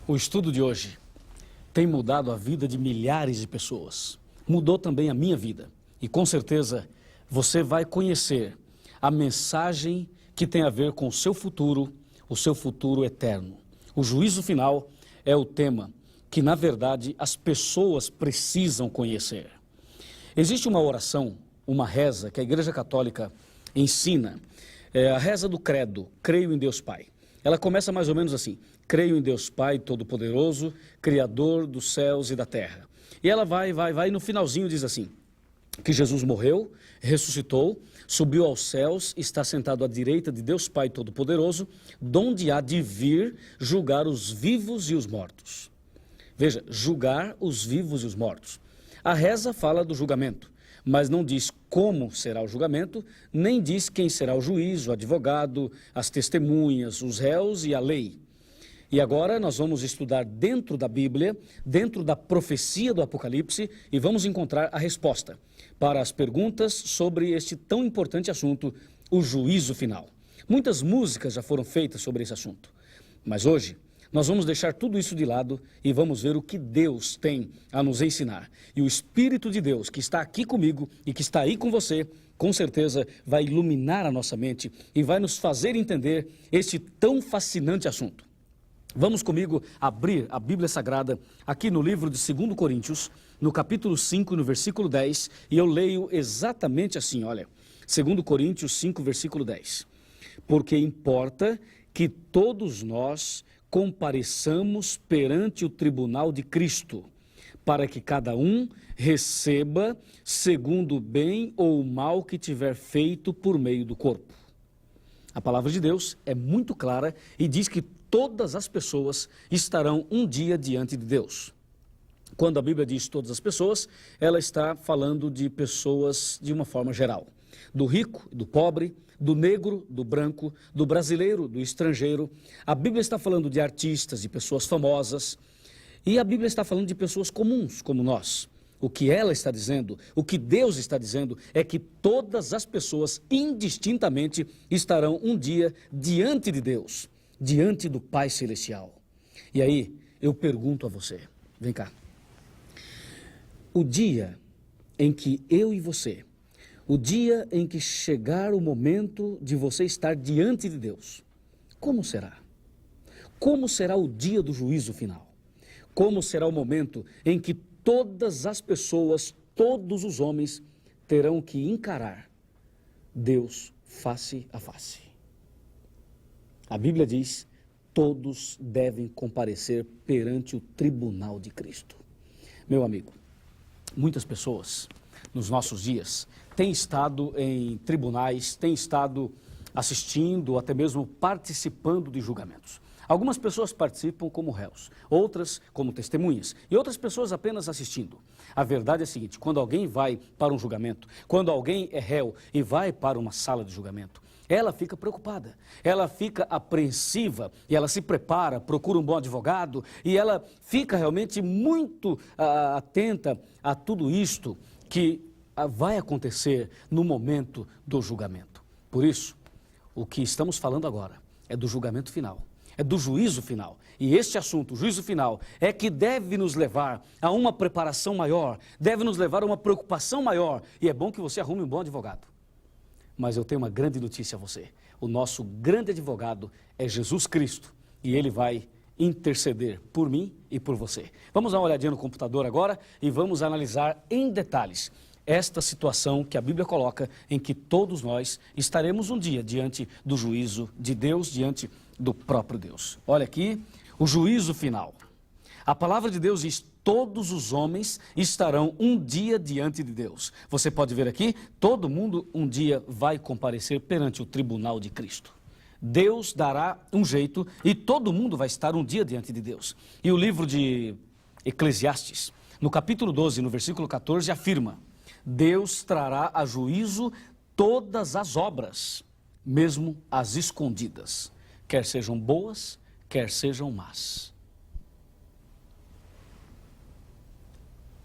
O estudo de hoje tem mudado a vida de milhares de pessoas. Mudou também a minha vida. E com certeza você vai conhecer a mensagem que tem a ver com o seu futuro eterno. O juízo final é o tema que, na verdade, as pessoas precisam conhecer. Existe uma oração, uma reza que a Igreja Católica ensina, a reza do credo, creio em Deus Pai. Ela começa mais ou menos assim: creio em Deus Pai Todo-Poderoso, Criador dos céus e da terra. E ela vai, e no finalzinho diz assim, que Jesus morreu, ressuscitou, subiu aos céus, está sentado à direita de Deus Pai Todo-Poderoso, donde há de vir julgar os vivos e os mortos. Veja, julgar os vivos e os mortos. A reza fala do julgamento, mas não diz como será o julgamento, nem diz quem será o juiz, o advogado, as testemunhas, os réus e a lei. E agora nós vamos estudar dentro da Bíblia, dentro da profecia do Apocalipse, e vamos encontrar a resposta para as perguntas sobre este tão importante assunto, o juízo final. Muitas músicas já foram feitas sobre esse assunto, mas hoje nós vamos deixar tudo isso de lado e vamos ver o que Deus tem a nos ensinar. E o Espírito de Deus, que está aqui comigo e que está aí com você, com certeza vai iluminar a nossa mente e vai nos fazer entender este tão fascinante assunto. Vamos comigo abrir a Bíblia Sagrada aqui no livro de 2 Coríntios, no capítulo 5, no versículo 10, e eu leio exatamente assim, olha, 2 Coríntios 5, versículo 10. Porque importa que todos nós compareçamos perante o tribunal de Cristo, para que cada um receba segundo o bem ou o mal que tiver feito por meio do corpo. A palavra de Deus é muito clara e diz que todas as pessoas estarão um dia diante de Deus. Quando a Bíblia diz todas as pessoas, ela está falando de pessoas de uma forma geral. Do rico, do pobre, do negro, do branco, do brasileiro, do estrangeiro. A Bíblia está falando de artistas, de pessoas famosas. E a Bíblia está falando de pessoas comuns, como nós. O que ela está dizendo, o que Deus está dizendo, é que todas as pessoas, indistintamente, estarão um dia diante de Deus, diante do Pai Celestial. E aí, eu pergunto a você, vem cá. O dia em que eu e você, o dia em que chegar o momento de você estar diante de Deus, como será? Como será o dia do juízo final? Como será o momento em que todas as pessoas, todos os homens, terão que encarar Deus face a face? A Bíblia diz, todos devem comparecer perante o tribunal de Cristo. Meu amigo, muitas pessoas nos nossos dias têm estado em tribunais, têm estado assistindo, até mesmo participando de julgamentos. Algumas pessoas participam como réus, outras como testemunhas e outras pessoas apenas assistindo. A verdade é a seguinte, quando alguém vai para um julgamento, quando alguém é réu e vai para uma sala de julgamento, ela fica preocupada, ela fica apreensiva e ela se prepara, procura um bom advogado e ela fica realmente muito atenta a tudo isto que vai acontecer no momento do julgamento. Por isso, o que estamos falando agora é do julgamento final, é do juízo final. E este assunto, o juízo final, é que deve nos levar a uma preparação maior, deve nos levar a uma preocupação maior. E é bom que você arrume um bom advogado. Mas eu tenho uma grande notícia a você. O nosso grande advogado é Jesus Cristo e ele vai interceder por mim e por você. Vamos dar uma olhadinha no computador agora e vamos analisar em detalhes esta situação que a Bíblia coloca em que todos nós estaremos um dia diante do juízo de Deus, diante do próprio Deus. Olha aqui, o juízo final. A palavra de Deus diz, todos os homens estarão um dia diante de Deus. Você pode ver aqui, todo mundo um dia vai comparecer perante o tribunal de Cristo. Deus dará um jeito e todo mundo vai estar um dia diante de Deus. E o livro de Eclesiastes, no capítulo 12, no versículo 14, afirma, Deus trará a juízo todas as obras, mesmo as escondidas, quer sejam boas, quer sejam más.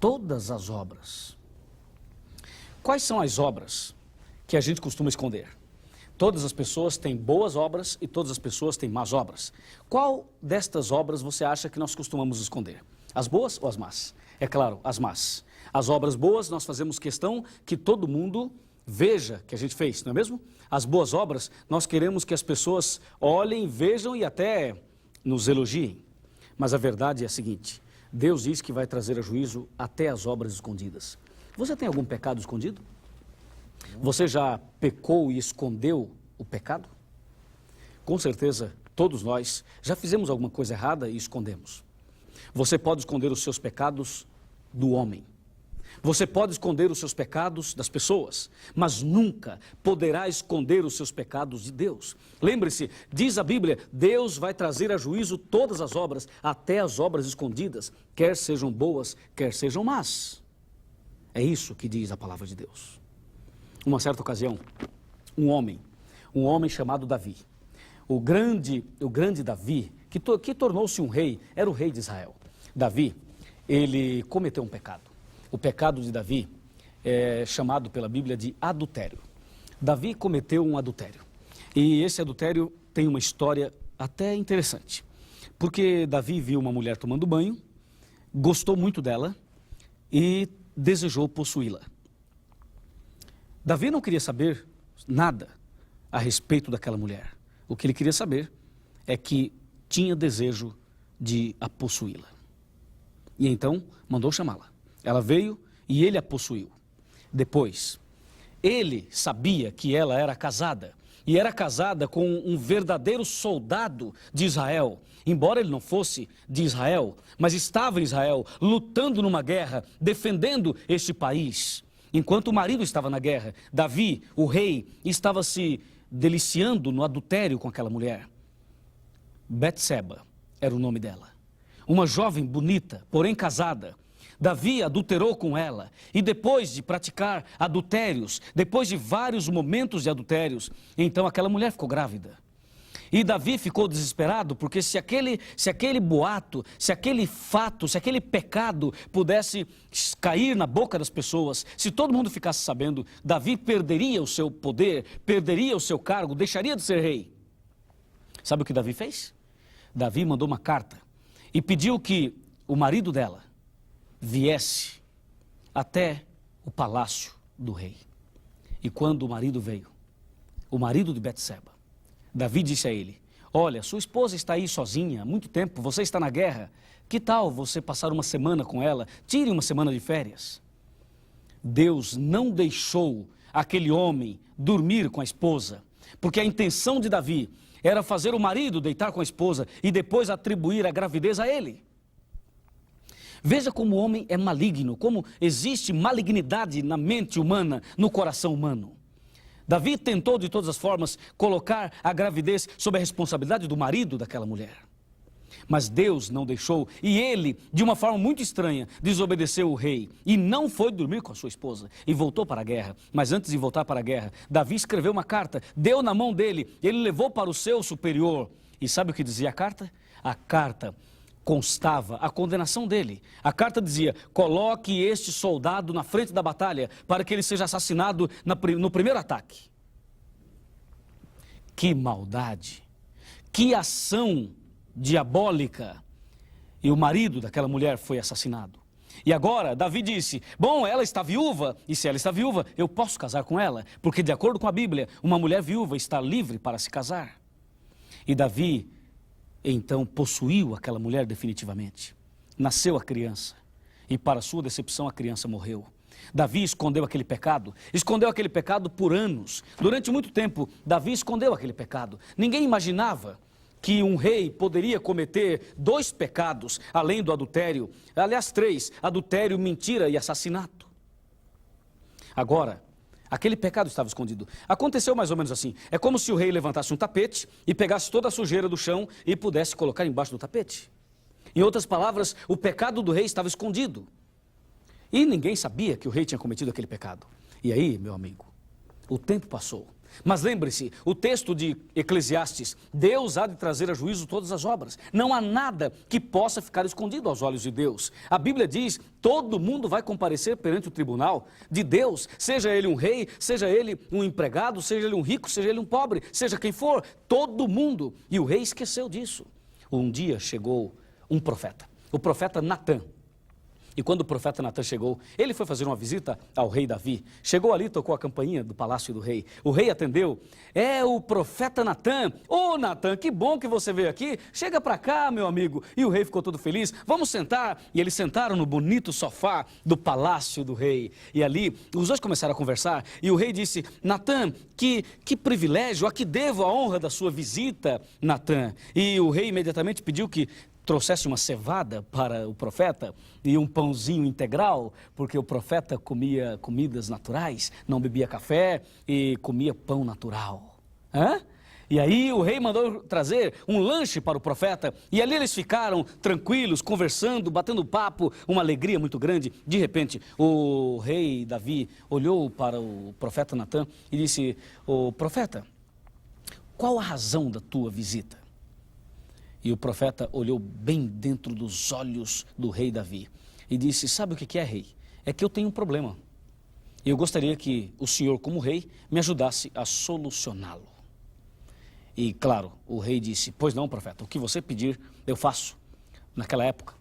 Todas as obras. Quais são as obras que a gente costuma esconder? Todas as pessoas têm boas obras e todas as pessoas têm más obras. Qual destas obras você acha que nós costumamos esconder? As boas ou as más? É claro, as más. As obras boas nós fazemos questão que todo mundo veja que a gente fez, não é mesmo? As boas obras nós queremos que as pessoas olhem, vejam e até nos elogiem. Mas a verdade é a seguinte: Deus diz que vai trazer a juízo até as obras escondidas. Você tem algum pecado escondido? Você já pecou e escondeu o pecado? Com certeza, todos nós já fizemos alguma coisa errada e escondemos. Você pode esconder os seus pecados do homem. Você pode esconder os seus pecados das pessoas, mas nunca poderá esconder os seus pecados de Deus. Lembre-se, diz a Bíblia, Deus vai trazer a juízo todas as obras, até as obras escondidas, quer sejam boas, quer sejam más. É isso que diz a palavra de Deus. Uma certa ocasião, um homem chamado Davi, o grande Davi, que tornou-se um rei, era o rei de Israel. Davi, ele cometeu um pecado. O pecado de Davi é chamado pela Bíblia de adultério. Davi cometeu um adultério. E esse adultério tem uma história até interessante. Porque Davi viu uma mulher tomando banho, gostou muito dela e desejou possuí-la. Davi não queria saber nada a respeito daquela mulher. O que ele queria saber é que tinha desejo de a possuí-la. E então mandou chamá-la. Ela veio e ele a possuiu. Depois, ele sabia que ela era casada. E era casada com um verdadeiro soldado de Israel. Embora ele não fosse de Israel, mas estava em Israel, lutando numa guerra, defendendo este país. Enquanto o marido estava na guerra, Davi, o rei, estava se deliciando no adultério com aquela mulher. Betseba era o nome dela. Uma jovem bonita, porém casada. Davi adulterou com ela e depois de praticar adultérios, depois de vários momentos de adultérios, então aquela mulher ficou grávida. E Davi ficou desesperado porque se aquele boato, se aquele fato, se aquele pecado pudesse cair na boca das pessoas, se todo mundo ficasse sabendo, Davi perderia o seu poder, perderia o seu cargo, deixaria de ser rei. Sabe o que Davi fez? Davi mandou uma carta e pediu que o marido dela viesse até o palácio do rei. E quando o marido veio, o marido de Betseba, Davi disse a ele: olha, sua esposa está aí sozinha há muito tempo, você está na guerra, que tal você passar uma semana com ela, tire uma semana de férias? Deus não deixou aquele homem dormir com a esposa, porque a intenção de Davi era fazer o marido deitar com a esposa e depois atribuir a gravidez a ele. Veja como o homem é maligno, como existe malignidade na mente humana, no coração humano. Davi tentou de todas as formas colocar a gravidez sob a responsabilidade do marido daquela mulher. Mas Deus não deixou e ele, de uma forma muito estranha, desobedeceu o rei e não foi dormir com a sua esposa e voltou para a guerra. Mas antes de voltar para a guerra, Davi escreveu uma carta, deu na mão dele, ele levou para o seu superior. E sabe o que dizia a carta? A carta constava a condenação dele. A carta dizia: coloque este soldado na frente da batalha para que ele seja assassinado no primeiro ataque. Que maldade! Que ação diabólica! E o marido daquela mulher foi assassinado. E agora Davi disse: bom, ela está viúva, e se ela está viúva, eu posso casar com ela, porque de acordo com a Bíblia, uma mulher viúva está livre para se casar. E Davi então possuiu aquela mulher definitivamente. Nasceu a criança e para sua decepção a criança morreu. Davi escondeu aquele pecado por anos. Durante muito tempo Davi escondeu aquele pecado. Ninguém imaginava que um rei poderia cometer 2 pecados além do adultério. Aliás, 3, adultério, mentira e assassinato. Agora, aquele pecado estava escondido. Aconteceu mais ou menos assim. É como se o rei levantasse um tapete e pegasse toda a sujeira do chão e pudesse colocar embaixo do tapete. Em outras palavras, o pecado do rei estava escondido. E ninguém sabia que o rei tinha cometido aquele pecado. E aí, meu amigo, o tempo passou. Mas lembre-se, o texto de Eclesiastes, Deus há de trazer a juízo todas as obras. Não há nada que possa ficar escondido aos olhos de Deus. A Bíblia diz, todo mundo vai comparecer perante o tribunal de Deus, seja ele um rei, seja ele um empregado, seja ele um rico, seja ele um pobre, seja quem for, todo mundo. E o rei esqueceu disso. Um dia chegou um profeta, o profeta Natã. E quando o profeta Natã chegou, ele foi fazer uma visita ao rei Davi. Chegou ali, tocou a campainha do palácio do rei. O rei atendeu. É o profeta Natã. Ô Natã, que bom que você veio aqui. Chega para cá, meu amigo. E o rei ficou todo feliz. Vamos sentar. E eles sentaram no bonito sofá do palácio do rei. E ali, os dois começaram a conversar. E o rei disse, Natã, que privilégio, a que devo a honra da sua visita, Natã. E o rei imediatamente pediu que trouxesse uma cevada para o profeta e um pãozinho integral, porque o profeta comia comidas naturais, não bebia café e comia pão natural. E aí o rei mandou trazer um lanche para o profeta, e ali eles ficaram tranquilos, conversando, batendo papo, uma alegria muito grande. De repente, o rei Davi olhou para o profeta Natã e disse, ô profeta, qual a razão da tua visita? E o profeta olhou bem dentro dos olhos do rei Davi e disse, sabe o que é, rei? É que eu tenho um problema. E eu gostaria que o senhor, como rei, me ajudasse a solucioná-lo. E claro, o rei disse, pois não, profeta, o que você pedir, eu faço. Naquela época,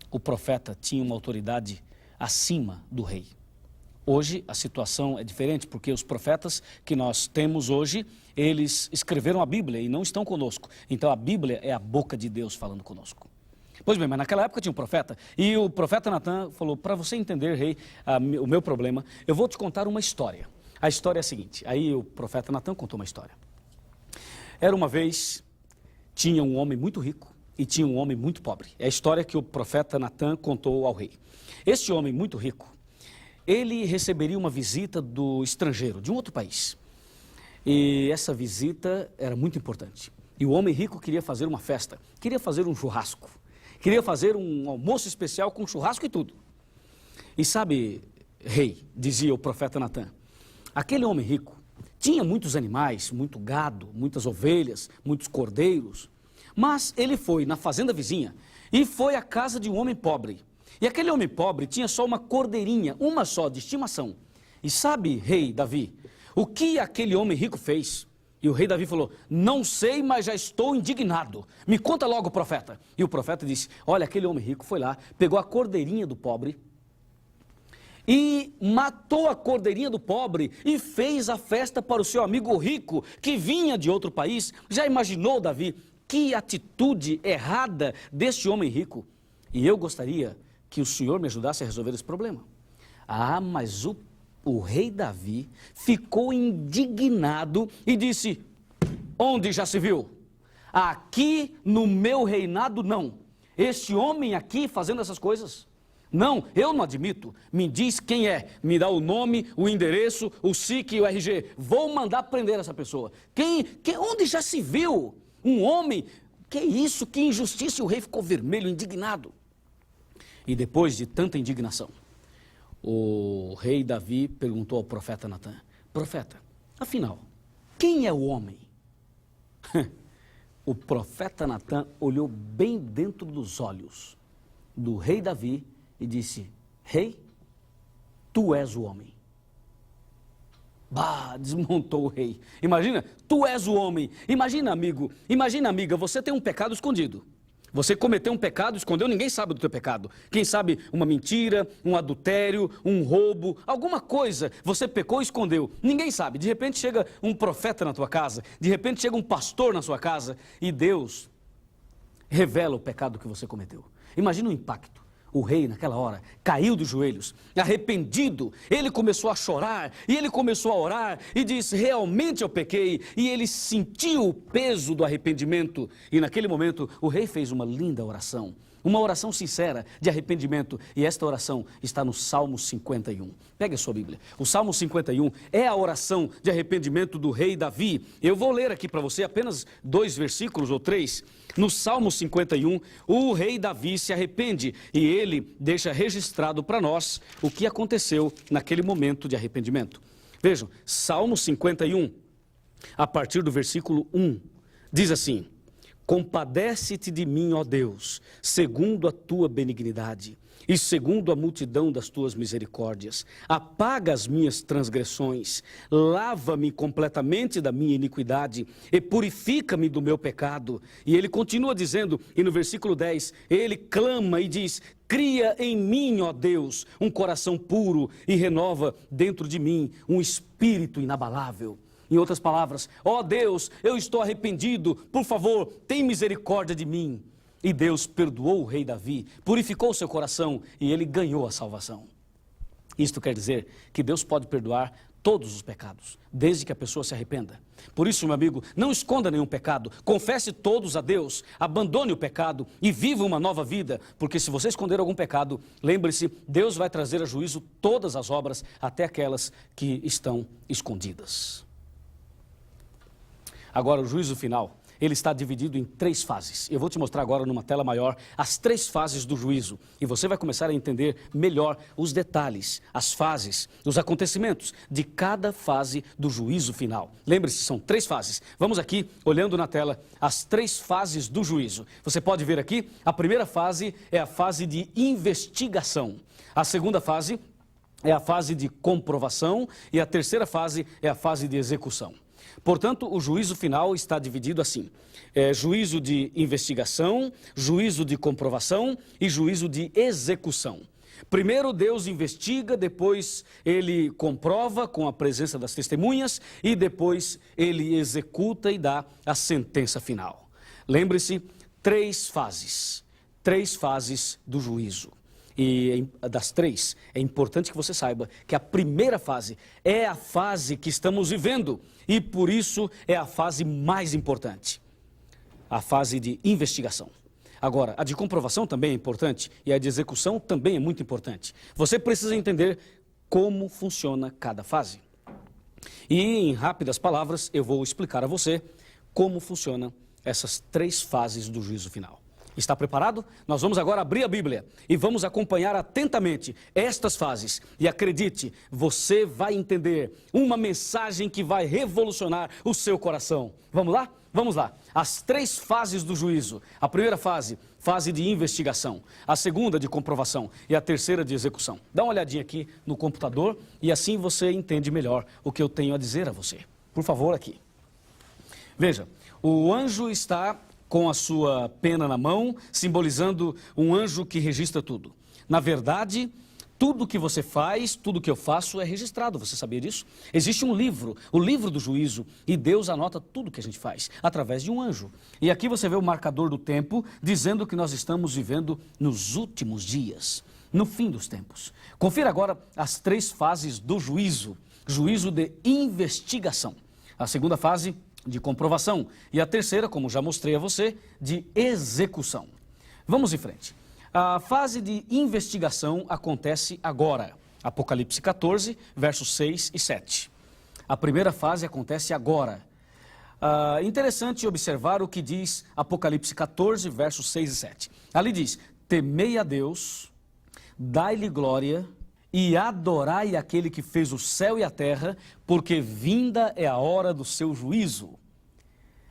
o profeta tinha uma autoridade acima do rei. Hoje a situação é diferente, porque os profetas que nós temos hoje, eles escreveram a Bíblia e não estão conosco. Então a Bíblia é a boca de Deus falando conosco. Pois bem, mas naquela época tinha um profeta, e o profeta Natã falou, para você entender, rei, o meu problema, eu vou te contar uma história. A história é a seguinte, aí o profeta Natã contou uma história. Era uma vez, tinha um homem muito rico e tinha um homem muito pobre. É a história que o profeta Natã contou ao rei. Este homem muito rico, ele receberia uma visita do estrangeiro, de um outro país. E essa visita era muito importante. E o homem rico queria fazer uma festa, queria fazer um churrasco, queria fazer um almoço especial com churrasco e tudo. E sabe, rei, dizia o profeta Natã, aquele homem rico tinha muitos animais, muito gado, muitas ovelhas, muitos cordeiros, mas ele foi na fazenda vizinha e foi à casa de um homem pobre. E aquele homem pobre tinha só uma cordeirinha, uma só, de estimação. E sabe, rei Davi, o que aquele homem rico fez? E o rei Davi falou, não sei, mas já estou indignado. Me conta logo, profeta. E o profeta disse, olha, aquele homem rico foi lá, pegou a cordeirinha do pobre e matou a cordeirinha do pobre e fez a festa para o seu amigo rico que vinha de outro país. Já imaginou, Davi, que atitude errada deste homem rico? E eu gostaria que o senhor me ajudasse a resolver esse problema. Ah, mas o rei Davi ficou indignado e disse, onde já se viu? Aqui no meu reinado não. Este homem aqui fazendo essas coisas? Não, eu não admito. Me diz quem é, me dá o nome, o endereço, o SIC e o RG. Vou mandar prender essa pessoa. Onde já se viu? Um homem, que isso, que injustiça. E o rei ficou vermelho, indignado. E depois de tanta indignação, o rei Davi perguntou ao profeta Natã, profeta, afinal, quem é o homem? O profeta Natã olhou bem dentro dos olhos do rei Davi e disse, rei, tu és o homem. Bah, desmontou o rei. Imagina, tu és o homem. Imagina, amigo, imagina, amiga, você tem um pecado escondido. Você cometeu um pecado, escondeu, ninguém sabe do teu pecado. Quem sabe uma mentira, um adultério, um roubo, alguma coisa. Você pecou e escondeu. Ninguém sabe. De repente chega um profeta na tua casa, de repente chega um pastor na sua casa e Deus revela o pecado que você cometeu. Imagina o impacto. O rei, naquela hora, caiu dos joelhos, arrependido. Ele começou a chorar e ele começou a orar e disse, realmente eu pequei. E ele sentiu o peso do arrependimento. E naquele momento, o rei fez uma linda oração. Uma oração sincera de arrependimento. E esta oração está no Salmo 51. Pegue a sua Bíblia. O Salmo 51 é a oração de arrependimento do rei Davi. Eu vou ler aqui para você apenas 2 versículos ou 3. No Salmo 51, o rei Davi se arrepende e ele deixa registrado para nós o que aconteceu naquele momento de arrependimento. Vejam, Salmo 51, a partir do versículo 1. Diz assim: compadece-te de mim, ó Deus, segundo a tua benignidade e segundo a multidão das tuas misericórdias. Apaga as minhas transgressões, lava-me completamente da minha iniquidade e purifica-me do meu pecado. E ele continua dizendo, e no versículo 10, ele clama e diz: cria em mim, ó Deus, um coração puro e renova dentro de mim um espírito inabalável. Em outras palavras, ó Deus, eu estou arrependido, por favor, tem misericórdia de mim. E Deus perdoou o rei Davi, purificou seu coração e ele ganhou a salvação. Isto quer dizer que Deus pode perdoar todos os pecados, desde que a pessoa se arrependa. Por isso, meu amigo, não esconda nenhum pecado, confesse todos a Deus, abandone o pecado e viva uma nova vida, porque se você esconder algum pecado, lembre-se, Deus vai trazer a juízo todas as obras, até aquelas que estão escondidas. Agora, o juízo final, ele está dividido em 3 fases. Eu vou te mostrar agora numa tela maior as 3 fases do juízo. E você vai começar a entender melhor os detalhes, as fases, os acontecimentos de cada fase do juízo final. Lembre-se, são 3 fases. Vamos aqui, olhando na tela, as 3 fases do juízo. Você pode ver aqui, a primeira fase é a fase de investigação. A segunda fase é a fase de comprovação. E a terceira fase é a fase de execução. Portanto, o juízo final está dividido assim: juízo de investigação, juízo de comprovação e juízo de execução. Primeiro Deus investiga, depois ele comprova com a presença das testemunhas e depois ele executa e dá a sentença final. Lembre-se, 3 fases do juízo. E das 3, é importante que você saiba que a primeira fase é a fase que estamos vivendo e por isso é a fase mais importante, a fase de investigação. Agora, a de comprovação também é importante e a de execução também é muito importante. Você precisa entender como funciona cada fase. E em rápidas palavras, eu vou explicar a você como funcionam essas 3 fases do juízo final. Está preparado? Nós vamos agora abrir a Bíblia e vamos acompanhar atentamente estas fases. E acredite, você vai entender uma mensagem que vai revolucionar o seu coração. Vamos lá? Vamos lá. As 3 fases do juízo. A primeira fase, fase de investigação. A segunda, de comprovação. E a terceira, de execução. Dá uma olhadinha aqui no computador e assim você entende melhor o que eu tenho a dizer a você. Por favor, aqui. Veja, o anjo está com a sua pena na mão, simbolizando um anjo que registra tudo. Na verdade, tudo que você faz, tudo que eu faço é registrado, você sabia disso? Existe um livro, o livro do juízo, e Deus anota tudo que a gente faz, através de um anjo. E aqui você vê o marcador do tempo, dizendo que nós estamos vivendo nos últimos dias, no fim dos tempos. Confira agora as 3 fases do juízo. Juízo de investigação. A segunda fase, de comprovação, e a terceira, como já mostrei a você, de execução. Vamos em frente. A fase de investigação acontece agora. Apocalipse 14, versos 6 e 7. A primeira fase acontece agora. Interessante observar o que diz Apocalipse 14, versos 6 e 7. Ali diz: temei a Deus, dai-lhe glória e adorai aquele que fez o céu e a terra, porque vinda é a hora do seu juízo.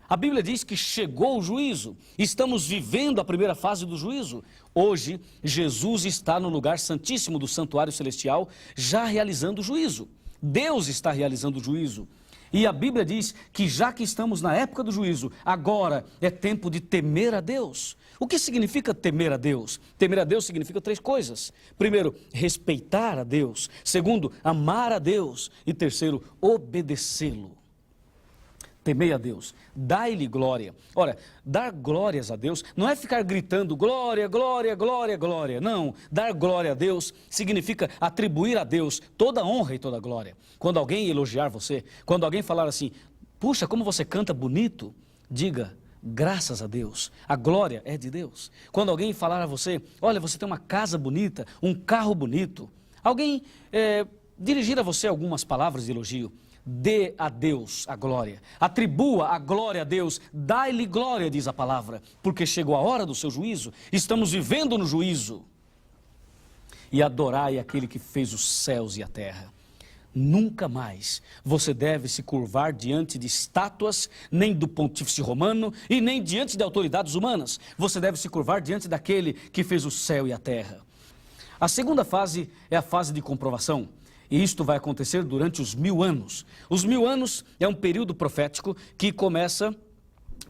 A Bíblia diz que chegou o juízo, estamos vivendo a primeira fase do juízo. Hoje, Jesus está no lugar santíssimo do santuário celestial, já realizando o juízo. Deus está realizando o juízo. E a Bíblia diz que já que estamos na época do juízo, agora é tempo de temer a Deus. O que significa temer a Deus? Temer a Deus significa 3 coisas. Primeiro, respeitar a Deus. Segundo, amar a Deus. E terceiro, obedecê-lo. Temei a Deus, dai-lhe glória. Ora, dar glórias a Deus não é ficar gritando glória, glória, glória, glória. Não, dar glória a Deus significa atribuir a Deus toda a honra e toda a glória. Quando alguém elogiar você, quando alguém falar assim, puxa, como você canta bonito, diga, graças a Deus, a glória é de Deus. Quando alguém falar a você, olha, você tem uma casa bonita, um carro bonito, alguém dirigir a você algumas palavras de elogio, dê a Deus a glória, atribua a glória a Deus, dai-lhe glória, diz a palavra, porque chegou a hora do seu juízo, estamos vivendo no juízo. E adorai aquele que fez os céus e a terra. Nunca mais você deve se curvar diante de estátuas, nem do pontífice romano e nem diante de autoridades humanas. Você deve se curvar diante daquele que fez o céu e a terra. A segunda fase é a fase de comprovação. E isto vai acontecer durante os 1000 anos. Os 1000 anos é um período profético que começa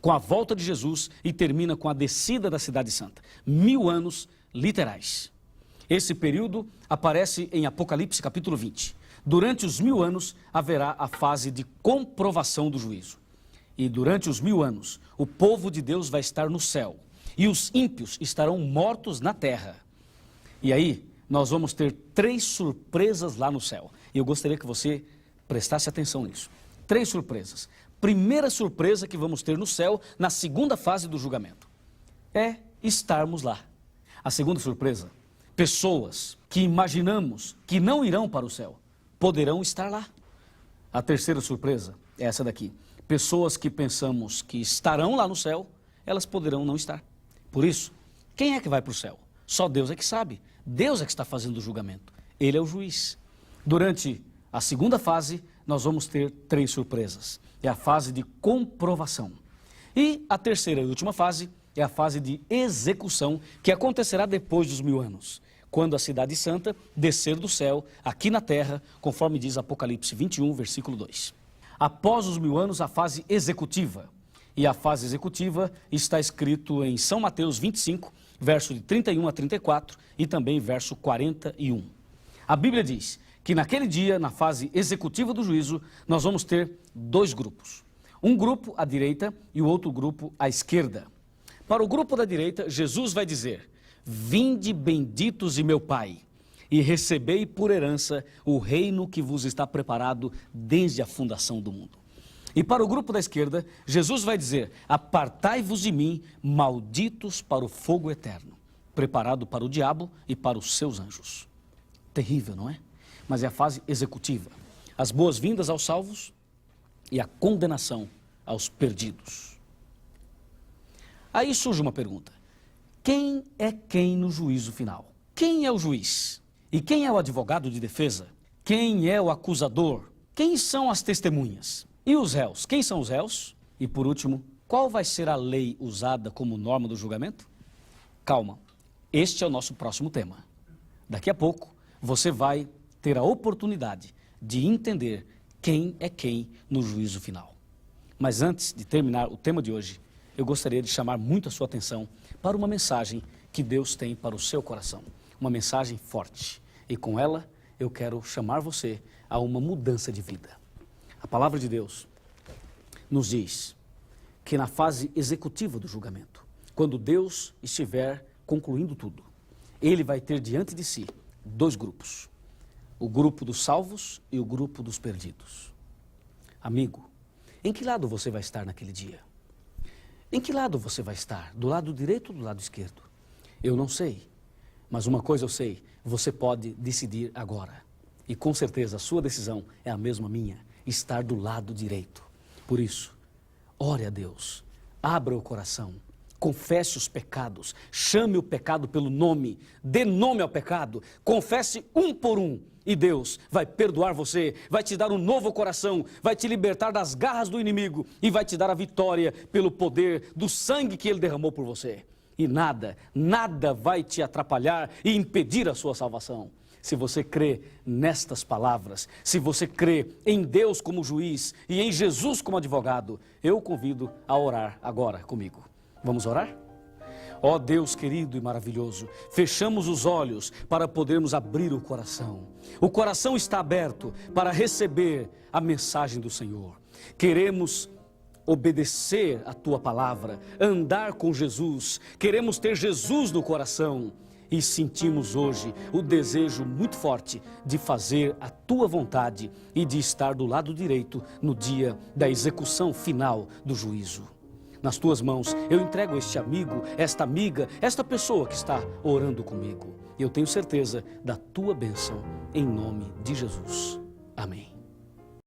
com a volta de Jesus e termina com a descida da Cidade Santa. 1000 anos literais. Esse período aparece em Apocalipse capítulo 20. Durante os 1000 anos haverá a fase de comprovação do juízo. E durante os 1000 anos, o povo de Deus vai estar no céu. E os ímpios estarão mortos na terra. E aí, nós vamos ter 3 surpresas lá no céu. E eu gostaria que você prestasse atenção nisso. 3 surpresas. Primeira surpresa que vamos ter no céu, na segunda fase do julgamento, é estarmos lá. A segunda surpresa, pessoas que imaginamos que não irão para o céu, poderão estar lá. A terceira surpresa é essa daqui. Pessoas que pensamos que estarão lá no céu, elas poderão não estar. Por isso, quem é que vai para o céu? Só Deus é que sabe. Deus é que está fazendo o julgamento. Ele é o juiz. Durante a segunda fase, nós vamos ter 3 surpresas. É a fase de comprovação. E a terceira e última fase é a fase de execução, que acontecerá depois dos 1000 anos, quando a Cidade Santa descer do céu, aqui na terra, conforme diz Apocalipse 21, versículo 2. Após os 1000 anos, a fase executiva. E a fase executiva está escrito em São Mateus 25, verso de 31 a 34 e também verso 41. A Bíblia diz que naquele dia, na fase executiva do juízo, nós vamos ter 2 grupos. Um grupo à direita e o outro grupo à esquerda. Para o grupo da direita, Jesus vai dizer: vinde benditos de meu Pai, e recebei por herança o reino que vos está preparado desde a fundação do mundo. E para o grupo da esquerda, Jesus vai dizer: apartai-vos de mim, malditos, para o fogo eterno, preparado para o diabo e para os seus anjos. Terrível, não é? Mas é a fase executiva. As boas-vindas aos salvos e a condenação aos perdidos. Aí surge uma pergunta: quem é quem no juízo final? Quem é o juiz? E quem é o advogado de defesa? Quem é o acusador? Quem são as testemunhas? E os réus? Quem são os réus? E por último, qual vai ser a lei usada como norma do julgamento? Calma, este é o nosso próximo tema. Daqui a pouco, você vai ter a oportunidade de entender quem é quem no juízo final. Mas antes de terminar o tema de hoje, eu gostaria de chamar muito a sua atenção para uma mensagem que Deus tem para o seu coração. Uma mensagem forte. E com ela, eu quero chamar você a uma mudança de vida. A palavra de Deus nos diz que na fase executiva do julgamento, quando Deus estiver concluindo tudo, Ele vai ter diante de si 2 grupos. O grupo dos salvos e o grupo dos perdidos. Amigo, em que lado você vai estar naquele dia? Em que lado você vai estar? Do lado direito ou do lado esquerdo? Eu não sei, mas uma coisa eu sei, você pode decidir agora. E com certeza a sua decisão é a mesma minha, estar do lado direito. Por isso, ore a Deus, abra o coração, confesse os pecados, chame o pecado pelo nome, dê nome ao pecado, confesse um por um. E Deus vai perdoar você, vai te dar um novo coração, vai te libertar das garras do inimigo e vai te dar a vitória pelo poder do sangue que Ele derramou por você. E nada vai te atrapalhar e impedir a sua salvação. Se você crê nestas palavras, se você crê em Deus como juiz e em Jesus como advogado, eu o convido a orar agora comigo. Vamos orar? Ó Deus querido e maravilhoso, fechamos os olhos para podermos abrir o coração. O coração está aberto para receber a mensagem do Senhor. Queremos obedecer a Tua palavra, andar com Jesus, queremos ter Jesus no coração e sentimos hoje o desejo muito forte de fazer a Tua vontade e de estar do lado direito no dia da execução final do juízo. Nas Tuas mãos eu entrego este amigo, esta amiga, esta pessoa que está orando comigo. Eu tenho certeza da Tua bênção, em nome de Jesus. Amém.